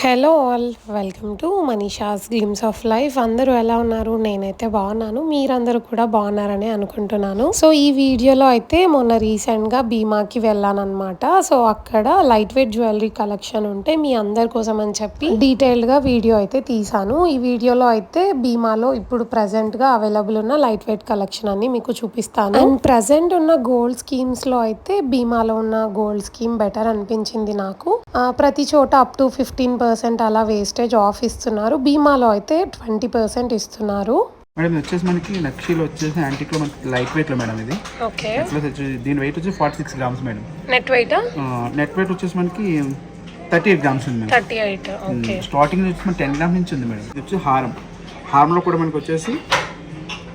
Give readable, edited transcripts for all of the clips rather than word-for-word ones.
Hello all, welcome to Manisha's glimpse of life. అందరూ ఎలా ఉన్నారు? నేనైతే బాగున్నాను, మీరందరూ కూడా బాగున్నారని అనుకుంటున్నాను. సో ఈ వీడియోలో అయితే మొన్న రీసెంట్గా భీమాకి వెళ్ళాను అనమాట. సో అక్కడ లైట్ వెయిట్ జ్యువెలరీ కలెక్షన్ ఉంటే మీ అందరి కోసం అని చెప్పి డీటెయిల్డ్గా వీడియో అయితే తీసాను. ఈ వీడియోలో అయితే భీమాలో ఇప్పుడు ప్రజెంట్గా అవైలబుల్ ఉన్న లైట్ వెయిట్ కలెక్షన్ అన్ని మీకు చూపిస్తాను. అండ్ ప్రజెంట్ ఉన్న గోల్డ్ స్కీమ్స్లో అయితే భీమాలో ఉన్న గోల్డ్ స్కీమ్ బెటర్ అనిపించింది నాకు. ప్రతి చోట అప్ టు 15% అలా వేస్టేజ్ ఆఫ్ ఇస్తున్నారు. భీమాలో అయితే 20% ఇస్తున్నారు. మేడం వచ్చేసి మనకి నక్షీలో వచ్చేసి యాంటిక్ లో మనకి లైట్ వెయిట్ లో మేడం ఇది. ఓకే. దీని వెయిట్ వచ్చి 46 గ్రామ్స్ మేడం. నెట్ వెయిట్ వచ్చేసి మనకి 38 గ్రామ్స్ ఉంది మేడం. 38. ఓకే. స్టార్టింగ్ వచ్చి మనకి 10 గ్రామ్స్ నుంచి ఉంది మేడం. ఇది వచ్చి హారంలో కూడా మనకి వచ్చేసి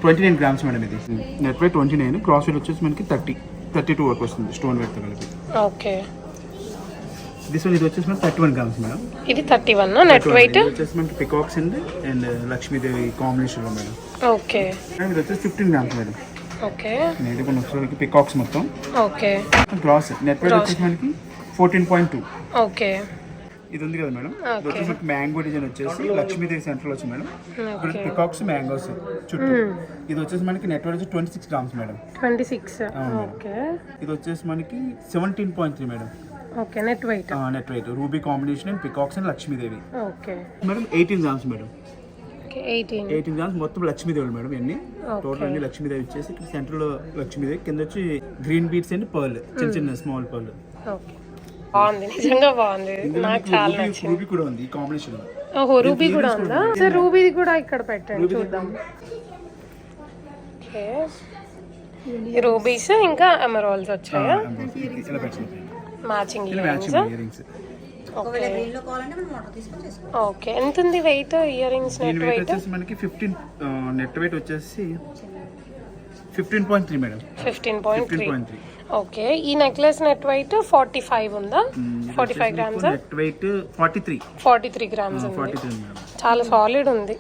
29 గ్రామ్స్ మేడం. ఇది నెట్ వెయిట్ 29, క్రాస్ వెయిట్ వచ్చేసి మనకి 32 వరకు వస్తుంది స్టోన్ వెయిట్ తో కలిపి. ఓకే. ఇది వచ్చేసి మనకి 31 గ్రామ్స్ మేడం. ఇది 31 నెట్ వెయిట్. వచ్చేసి మనకి పికాక్స్ అండ్ లక్ష్మీదేవి కాంబినేషన్ లో మేడం. ఓకే. ఇది వచ్చేసి 15 గ్రామ్స్ మేడం. ఓకే. ఇది మనకి పికాక్స్ మొత్తం. ఓకే. గ్రాస్ నెట్ వెయిట్ వచ్చేసి మనకి 14.2. ఓకే. ఇది ఉంది కదా మేడం. ఇది వచ్చేసి మనకి మ్యాంగో డిజైన్ వచ్చేసి లక్ష్మీదేవి సెంటర్ లో వచ్చి మేడం. ఇక్కడ పికాక్స్ మ్యాంగోస్ చుట్టూ. ఇది వచ్చేసి మనకి నెట్ వెయిట్ వచ్చి 26 గ్రామ్స్ మేడం. 26. ఓకే. ఇది వచ్చేసి మనకి 17.3 madam. Okay. Net wait ruby combination and peacocks and Lakshmidevi. Okay madam 18 grams madam. Okay. 18 grams మొత్తం లక్ష్మీదేవి మేడం. ఇవన్నీ టోటల్ అన్ని లక్ష్మీదేవి వచ్చేసి ఇక్కడ సెంటర్ లో లక్ష్మీదేవి, కింద వచ్చి గ్రీన్ బీడ్స్ అండ్ పర్ల్, చిన్న స్మాల్ పర్ల్. ఓకే. బాగుంది, నిజంగా బాగుంది. నాకు చాలా నచ్చింది. రూబీ కూడా ఉంది ఈ కాంబినేషన్ లో. ఓహో, రూబీ కూడా ఉందా? సరే రూబీది కూడా ఇక్కడ పెట్టండి చూద్దాం. ఓకే. రూబీస్ ఇంకా ఎమరాల్డ్స్ వచ్చాయా? Matching earrings. ఓకే. ఎంత ఉంది weight earrings? Net weight మనకి 15 నెట్ వెయిట్ వచ్చేసి 15.3 మేడం. 15.3. ఓకే. ఈ నెక్లెస్ నెట్ వెయిట్ 45 ఉందా? 45 గ్రామ్స్. నెట్ వెయిట్ 43 గ్రామ్స్ ఉంది. చాలా సాలిడ్ ఉంది.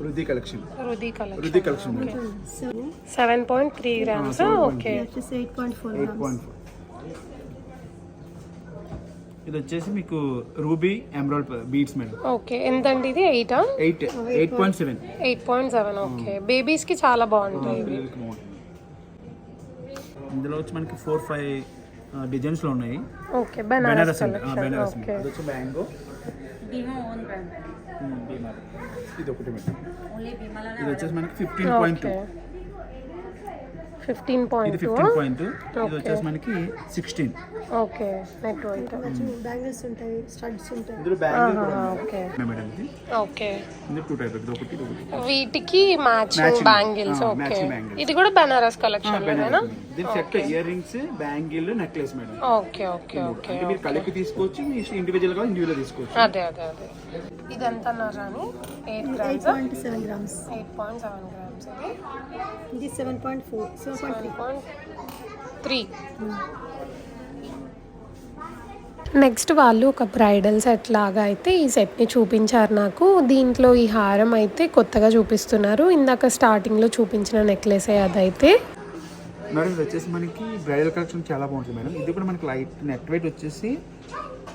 రుది కలెక్షన్ 7.3 గ్రామ్స్. ఓకే. 8.4. ఇది వచ్చేసి మీకు ruby emerald beads madam. Okay. ఎంత అండి ఇది? 8.7. 8.7. ఓకే. బేబీస్ కి చాలా బాగుంటాయి. ఇందులో వచ్చి మనకి 4-5 డిజైన్స్ లో ఉన్నాయి. ఓకే. బెనారస్ ఓకే. ఇది వచ్చి మ్యాంగో ఇది ఒకటి మేడం. ఇది వచ్చేసి మనకి 15.2. 15.2. ఇది వచ్చేసి మనకి 16. ఓకే. Net wait. బ్యాంగిల్స్ ఉంటాయి, స్టడ్స్ ఉంటాయి. ఇందులో బ్యాంగిల్ ఓకే మేడం. ఇది ఓకే. ఇందులో 2 టైప్, ఇది ఒకటి. వీటికి మ్యాచింగ్ బ్యాంగిల్స్. ఓకే. ఇది కూడా బనారస్ కలెక్షన్ లోనేనా? ఇది set ear rings, bangle, necklace madam. Okay. Okay. Okay. అంటే మీరు కలిపి తీసుకోవచ్చు, మీ ఇండివిడ్యువల్ గా తీసుకోవచ్చు. అదే. ఇది ఎంత అన్నారు అని? 8.7 గ్రామ్స్. 8.7 గ్రామ్స్. ఇది 7.3. నెక్స్ట్ వాళ్ళు ఒక బ్రైడల్ సెట్ లాగా అయితే ఈ సెట్ని చూపించారు నాకు. దీంట్లో ఈ హారం అయితే కొత్తగా చూపిస్తున్నారు. ఇందాక స్టార్టింగ్లో చూపించిన నెక్లెస్ అదైతే మేడం. ఇది వచ్చేసి మనకి బ్రైడల్ కలెక్షన్ చాలా బాగుంటుంది మేడం. ఇది కూడా మనకి లైట్ నెట్ వెయిట్ వచ్చేసి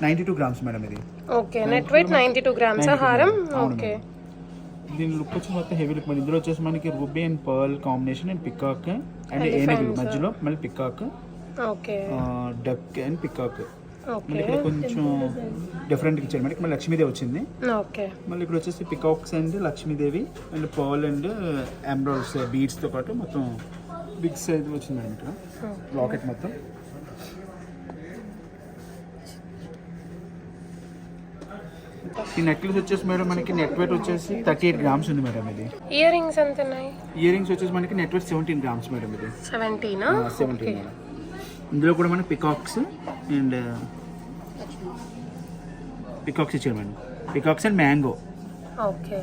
92 గ్రామ్స్ మేడం. ఇది ఓకే. నెట్ వెయిట్ 92 గ్రామ్స్ హారం. ఓకే. దీని లుక్ వచ్చి మొత్తం హెవీ లుక్. ఇందులో వచ్చేసి మనకి ruby and pearl combination and peacock and ఏనుగులు మధ్యలో మళ్ళీ peacock. Okay. Duck and peacock. మళ్ళీ ఇక్కడ కొంచెం డిఫరెంట్ ఇచ్చారు మనకి. మళ్ళీ లక్ష్మీదేవి వచ్చింది. ఓకే. మళ్ళీ ఇక్కడ వచ్చేసి peacocks and Lakshmidevi and pearl and emeralds beads తో పాటు మొత్తం బిగ్ సైజ్ వచ్చింది మేడం. ఇక్కడ లాకెట్ మొత్తం. ఈ నెక్లెస్ వచ్చేసి మేడం మనకి నెట్ వెయిట్ వచ్చేసి 38 గ్రామ్స్ ఉంది మేడం. ఇది ఇయర్ రింగ్స్ ఎంత ఉన్నాయి? ఇయర్ రింగ్స్ వచ్చేసి మనకి నెట్ వెయిట్ 17 గ్రామ్స్ మేడం. ఇది 17. ఇందులో కూడా మనకి పికాక్స్ అండ్ పికాక్స్ ఇచ్చారు madam. Peacocks and mango. Okay.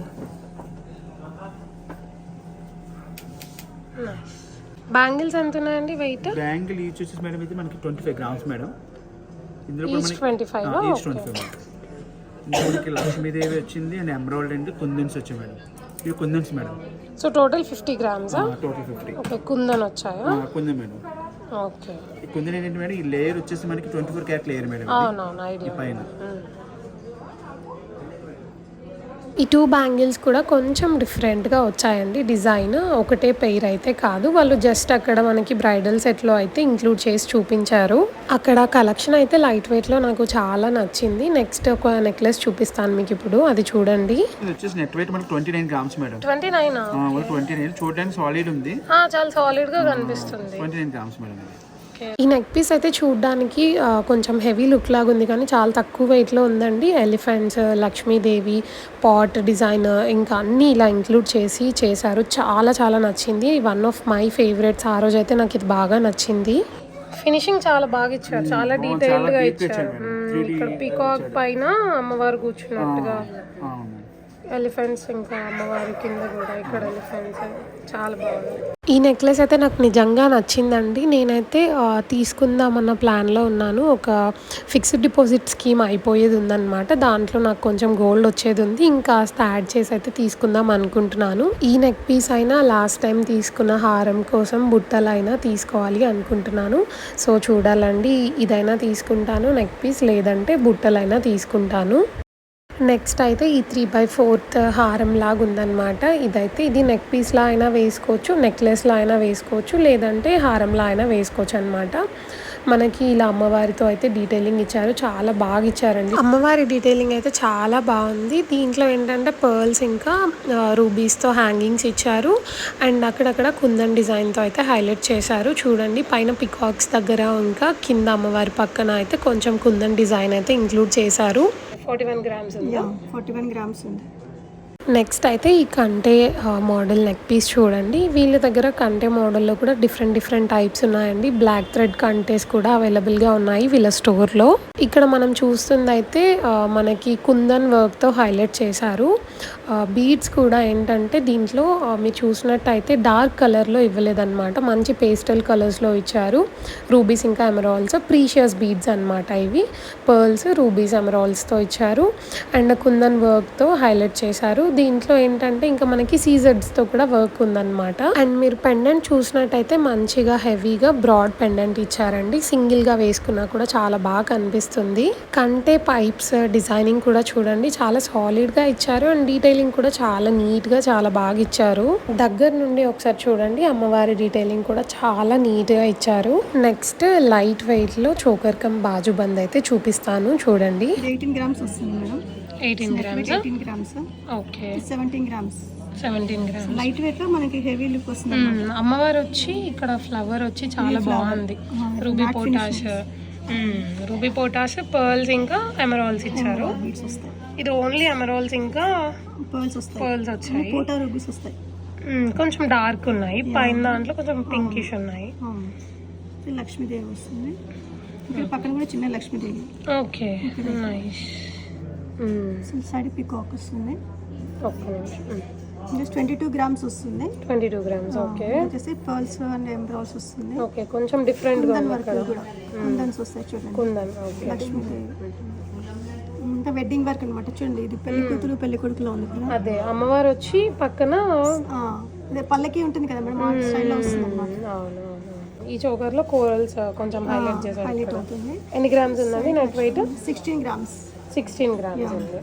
Bangles ఎంత ఉన్నాయండి వెయిట్? బ్యాంగిల్ ఈచ్ వచ్చేసి మేడం ఇది మనకి 25 గ్రామ్స్ మేడం. ఇందులో కూడా మనకి 25. మనకి లక్ష్మీదేవి వచ్చింది అండ్ ఎమరాల్డ్ అండ్ కుందన్స్ వచ్చాయి మేడం. ఇవి kundans madam. So total 50 grams. Total 50. Okay. Kundan వచ్చాయా? కుందన్ మేడం. ఓకే. ఈ కుందన్ ఏంటంటే మేడం ఈ లేయర్ వచ్చేసి మనకి 24 క్యారెట్ లేయర్ మేడం. అవునవును, ఐడియా. పైన ఈ 2 బ్యాంగిల్స్ కూడా కొంచెం డిఫరెంట్గా వచ్చాయండి. డిజైన్ ఒకటే పెయిర్ అయితే కాదు, వాళ్ళు జస్ట్ అక్కడ మనకి బ్రైడల్ సెట్లో అయితే ఇంక్లూడ్ చేసి చూపించారు. అక్కడ కలెక్షన్ అయితే లైట్ వెయిట్లో నాకు చాలా నచ్చింది. నెక్స్ట్ ఒక నెక్లెస్ చూపిస్తాను మీకు ఇప్పుడు, అది చూడండి. ఇది వచ్చేసి నెట్ వెయిట్ మనకి 29 గ్రామ్స్ మేడం. 29 29 చూడడానికి సాలిడ్ ఉంది, చాలా సాలిడ్ గా కనిపిస్తుంది. 29 గ్రామ్స్ మేడం. ఈ నెక్ పీస్ అయితే చూడడానికి కొంచెం హెవీ లుక్ లాగా ఉంది, కానీ చాలా తక్కువ వెయిట్లో ఉందండి. ఎలిఫెంట్స్, లక్ష్మీదేవి, పాట్ డిజైన్ ఇంకా అన్నీ ఇలా ఇంక్లూడ్ చేసి చేశారు. చాలా చాలా నచ్చింది. One of my favourites. ఆ రోజు అయితే నాకు ఇది బాగా నచ్చింది. ఫినిషింగ్ చాలా బాగా ఇచ్చారు, చాలా డీటెయిల్డ్ గా ఇచ్చారు. ఇక్కడ పీకాక్ పైన అమ్మవారు కూర్చున్నట్టుగా, ఎలిఫెంట్స్ ఇంకా అమ్మవారి కింద కూడా ఇక్కడ ఎలిఫెంట్స్, చాలా బాగుంది. ఈ నెక్లెస్ అయితే నాకు నిజంగా నచ్చిందండి. నేనైతే తీసుకుందామన్న ప్లాన్లో ఉన్నాను. ఒక ఫిక్స్డ్ డిపాజిట్ స్కీమ్ అయిపోయేది ఉందన్నమాట. దాంట్లో నాకు కొంచెం గోల్డ్ వచ్చేది ఉంది, ఇంకా యాడ్ చేసి అయితే తీసుకుందాం అనుకుంటున్నాను. ఈ నెక్ పీస్ అయినా లాస్ట్ టైం తీసుకున్న హారం కోసం బుట్టలైనా తీసుకోవాలి అనుకుంటున్నాను. సో చూడాలండి, ఇదైనా తీసుకుంటాను నెక్ పీస్, లేదంటే బుట్టలైనా తీసుకుంటాను. నెక్స్ట్ అయితే ఈ 3/4 హారం లాగా ఉందన్నమాట. ఇది నెక్ పీస్లా అయినా వేసుకోవచ్చు, నెక్లెస్లా అయినా వేసుకోవచ్చు, లేదంటే హారంలా అయినా వేసుకోవచ్చు అనమాట. మనకి ఇలా అమ్మవారితో అయితే డీటెయిలింగ్ ఇచ్చారు, చాలా బాగా ఇచ్చారండి. అమ్మవారి డీటెయిలింగ్ అయితే చాలా బాగుంది. దీంట్లో ఏంటంటే పర్ల్స్ ఇంకా రూబీస్తో హ్యాంగింగ్స్ ఇచ్చారు, అండ్ అక్కడక్కడ కుందన్ డిజైన్తో అయితే హైలైట్ చేశారు. చూడండి, పైన పికాక్స్ దగ్గర ఇంకా కింద అమ్మవారి పక్కన అయితే కొంచెం కుందన్ డిజైన్ అయితే ఇంక్లూడ్ చేశారు. 41 గ్రామ్స్ ఉంది. 41 గ్రామ్స్ ఉంది. నెక్స్ట్ అయితే ఈ కంటే మోడల్ నెక్ పీస్ చూడండి. వీళ్ళ దగ్గర కంటే మోడల్లో కూడా డిఫరెంట్ టైప్స్ ఉన్నాయండి. బ్లాక్ థ్రెడ్ కంటేస్ కూడా అవైలబుల్గా ఉన్నాయి వీళ్ళ స్టోర్లో. ఇక్కడ మనం చూస్తుంది అయితే మనకి కుందన్ వర్క్తో హైలైట్ చేశారు. బీడ్స్ కూడా ఏంటంటే దీంట్లో మీరు చూసినట్టయితే డార్క్ కలర్లో ఇవ్వలేదన్నమాట, మంచి పేస్టల్ కలర్స్లో ఇచ్చారు. రూబీస్ ఇంకా ఎమరాల్డ్స్, ప్రీషియస్ బీడ్స్ అనమాట ఇవి. పర్ల్స్, రూబీస్, ఎమరాల్డ్స్తో ఇచ్చారు, అండ్ కుందన్ వర్క్తో హైలైట్ చేశారు. దీంట్లో ఏంటంటే ఇంకా మనకి సీజెడ్స్తో కూడా వర్క్ ఉందన్నమాట. అండ్ మీరు పెండెంట్ చూసినట్టయితే మంచిగా హెవీగా బ్రాడ్ పెండెంట్ ఇచ్చారండి. సింగిల్గా వేసుకున్నా కూడా చాలా బాగా కనిపిస్తుంది. కంటే పైప్స్ డిజైనింగ్ కూడా చూడండి, చాలా సాలిడ్గా ఇచ్చారు, అండ్ డీటెయిలింగ్ కూడా చాలా నీట్గా చాలా బాగా ఇచ్చారు. దగ్గర నుండి ఒకసారి చూడండి, అమ్మవారి డీటెయిలింగ్ కూడా చాలా నీట్గా ఇచ్చారు. నెక్స్ట్ లైట్ వెయిట్లో చోకర్ కమ్ బాజు బంద్ అయితే చూపిస్తాను చూడండి. 18 గ్రామ్స్ వస్తుంది madam. 18 grams. Okay, 17 grams. 17 grams. Light weight లో మనకి హెవీ లుక్ వస్తుంది. అమ్మవారు వచ్చి ఇక్కడ ఫ్లవర్ వచ్చి చాలా బాగుంది. రూబీ పోటాస్, పర్ల్స్ ఇంకా ఎమరాల్డ్స్ ఇచ్చారు. ఇది ఓన్లీ ఎమరాల్డ్స్ ఇంకా పర్ల్స్ వచ్చాయి. పోటా రూబీస్ వస్తాయి, కొంచెం డార్క్ ఉన్నాయి. పైన దాంట్లో కొంచెం పింకిష్ ఉన్నాయి. లక్ష్మీదేవి వస్తుంది, ఇక్కడ పక్కన కూడా చిన్న Lakshmidevi. Okay, nice. Side peacock వస్తుంది. జస్ట్ 22 గ్రామ్స్ వస్తుంది. 22 గ్రామ్స్. ఓకే, వచ్చేసి పర్ల్స్ అండ్ ఎంబ్రాయిడరీస్ వస్తుంది. ఓకే, కొంచెం డిఫరెంట్ గా ఉంది ఇక్కడ కూడా. కుందన్స్ వస్తాయి చూడండి. కుందన్, ఓకే. లక్ష్మీదేవి ఇంకా వెడ్డింగ్ వర్క్ అన్నమాట. చూడండి, ఇది పెళ్లి కూతురు పెళ్లి కొడుకులో ఉంది కదా. అదే అమ్మవారు వచ్చి పక్కన అదే పల్లకి ఉంటుంది కదా మేడం, ఆ స్టైల్లో వస్తుంది అన్నమాట. అవును, ఈ చోకర్ లో కోరల్స్ కొంచెం హైలైట్ చేశారు. హైలైట్ అవుతుంది. ఎన్ని గ్రామ్స్ ఉందండి నెట్ వెయిట్? 16 గ్రామ్స్. 16 గ్రామ్స్ ఉంది.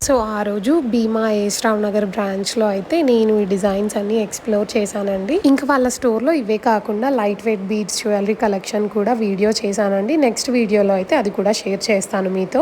సో ఆ రోజు భీమా ఏస్ రావ్ నగర్ బ్రాంచ్లో అయితే నేను ఈ డిజైన్స్ అన్ని ఎక్స్ప్లోర్ చేశానండి. ఇంకా వాళ్ళ స్టోర్లో ఇవే కాకుండా light weight beads jewellery collection కూడా వీడియో చేశానండి. నెక్స్ట్ వీడియోలో అయితే అది కూడా షేర్ చేస్తాను మీతో.